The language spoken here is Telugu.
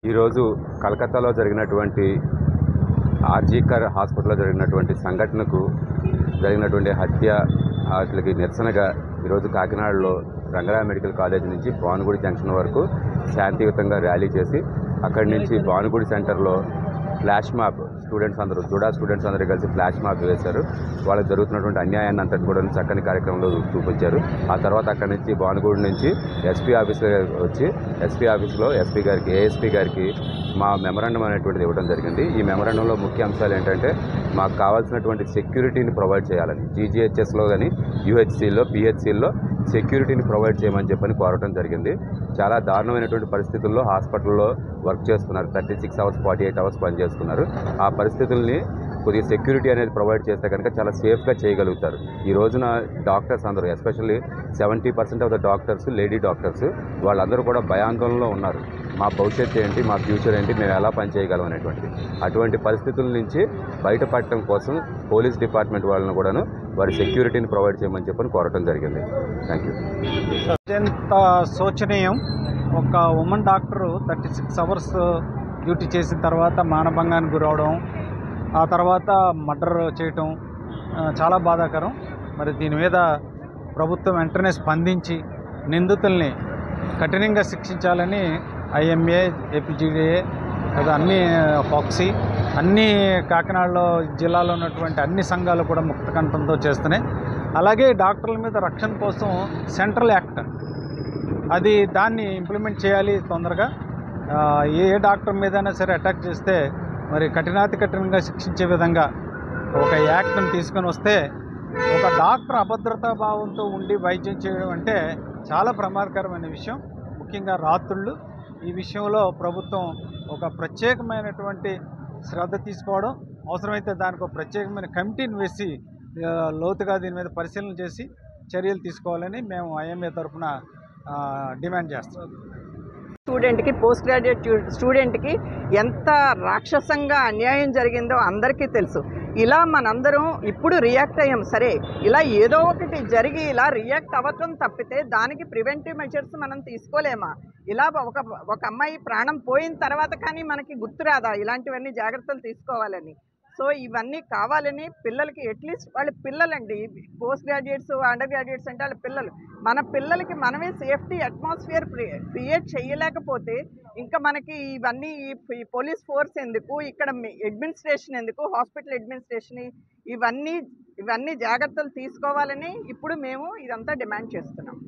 ఈరోజు కలకత్తాలో జరిగినటువంటి ఆర్జీకర్ హాస్పిటల్లో జరిగినటువంటి సంఘటనకు జరిగినటువంటి హత్యకి నిరసనగా ఈరోజు కాకినాడలో రంగరాయ మెడికల్ కాలేజ్ నుంచి భానుగుడి జంక్షన్ వరకు శాంతియుతంగా ర్యాలీ చేసి అక్కడి నుంచి భానుగుడి సెంటర్లో ఫ్లాష్ మాబ్ స్టూడెంట్స్ అందరూ స్టూడెంట్స్ అందరూ కలిసి ఫ్లాష్ మాబ్ వేశారు. వాళ్ళకి జరుగుతున్నటువంటి అన్యాయాన్ని అంతటి కూడా చక్కని కార్యక్రమంలో చూపించారు. ఆ తర్వాత అక్కడి నుంచి భానుగుడి నుంచి ఎస్పీ ఆఫీస్లో వచ్చి ఎస్పీ ఆఫీస్లో ఏఎస్పీ గారికి మా మెమరాండం అనేటువంటిది ఇవ్వడం జరిగింది. ఈ మెమరాండంలో ముఖ్య అంశాలు ఏంటంటే మాకు కావాల్సినటువంటి సెక్యూరిటీని ప్రొవైడ్ చేయాలని, జీజీహెచ్ఎస్లో కానీ యూహెచ్సీల్లో పిహెచ్సీల్లో సెక్యూరిటీని ప్రొవైడ్ చేయమని చెప్పని కోరటం జరిగింది. చాలా దారుణమైనటువంటి పరిస్థితుల్లో హాస్పిటల్లో వర్క్ చేస్తున్నారు. 36 అవర్స్ 48 అవర్స్ పనిచేస్తున్నారు. ఆ పరిస్థితుల్ని కొద్దిగా సెక్యూరిటీ అనేది ప్రొవైడ్ చేస్తే కనుక చాలా సేఫ్గా చేయగలుగుతారు. ఈ రోజున డాక్టర్స్ అందరూ especially 70% of the doctors lady doctors వాళ్ళందరూ కూడా భయాందోళనలో ఉన్నారు. మా భవిష్యత్తు ఏంటి, మా ఫ్యూచర్ ఏంటి, మేము ఎలా పనిచేయగలం అనేటువంటిది. అటువంటి పరిస్థితుల నుంచి బయటపడటం కోసం పోలీస్ డిపార్ట్మెంట్ వాళ్ళని కూడాను వారి సెక్యూరిటీని ప్రొవైడ్ చేయమని చెప్పని కోరటం జరిగింది. Thank you. అత్యంత శోచనీయం. ఒక ఉమెన్ డాక్టరు 36 అవర్స్ డ్యూటీ చేసిన తర్వాత మానభంగానికి గురవడం, ఆ తర్వాత మర్డర్ చేయటం చాలా బాధాకరం. మరి దీని మీద ప్రభుత్వం వెంటనే స్పందించి నిందితుల్ని కఠినంగా శిక్షించాలని ఐఎంఏ, ఏపీజీడీఏ, అన్ని ఫాక్సీ, అన్ని కాకినాడలో జిల్లాలో ఉన్నటువంటి అన్ని సంఘాలు కూడా ముక్త కంఠంతో చేస్తున్నాయి. అలాగే డాక్టర్ల మీద రక్షణ కోసం సెంట్రల్ యాక్ట్ దాన్ని ఇంప్లిమెంట్ చేయాలి తొందరగా. ఏ డాక్టర్ మీదైనా సరే అటాక్ చేస్తే మరి కఠినాతి కఠినంగా శిక్షించే విధంగా ఒక యాక్ట్ని తీసుకొని వస్తే, ఒక డాక్టర్ అభద్రతా భావంతో ఉండి వైద్యం చేయడం అంటే చాలా ప్రమాదకరమైన విషయం. ముఖ్యంగా రాత్రుళ్ళు ఈ విషయంలో ప్రభుత్వం ఒక ప్రత్యేకమైనటువంటి శ్రద్ధ తీసుకోవడం, అవసరమైతే దానికి ఒక ప్రత్యేకమైన కమిటీని వేసి లోతుగా దీని మీద పరిశీలన చేసి చర్యలు తీసుకోవాలని మేము ఐఎంఏ తరఫున డిమాండ్ చేస్తున్నాం. స్టూడెంట్కి, పోస్ట్ గ్రాడ్యుయేట్ స్టూడెంట్కి ఎంత రాక్షసంగా అన్యాయం జరిగిందో అందరికీ తెలుసు. ఇలా మనందరం ఇప్పుడు రియాక్ట్ అయ్యాం. సరే, ఇలా ఏదో ఒకటి జరిగి ఇలా రియాక్ట్ అవ్వటం తప్పితే దానికి ప్రివెంటివ్ మెజర్స్ మనం తీసుకోలేమా? ఇలా ఒక అమ్మాయి ప్రాణం పోయిన తర్వాత కానీ మనకి గుర్తురాదా ఇలాంటివన్నీ జాగ్రత్తలు తీసుకోవాలని? సో ఇవన్నీ కావాలని పిల్లలకి, అట్లీస్ట్ వాళ్ళ పిల్లలండి, పోస్ట్ గ్రాడ్యుయేట్స్, అండర్ గ్రాడ్యుయేట్స్ అంటే వాళ్ళ పిల్లలు, మన పిల్లలకి మనమే సేఫ్టీ అట్మాస్ఫియర్ క్రియేట్ చేయలేకపోతే ఇంకా మనకి ఇవన్నీ ఈ పోలీస్ ఫోర్స్ ఎందుకు, ఇక్కడ అడ్మినిస్ట్రేషన్ ఎందుకు, హాస్పిటల్ అడ్మినిస్ట్రేషన్, ఇవన్నీ జాగ్రత్తలు తీసుకోవాలని ఇప్పుడు మేము ఇదంతా డిమాండ్ చేస్తున్నాం.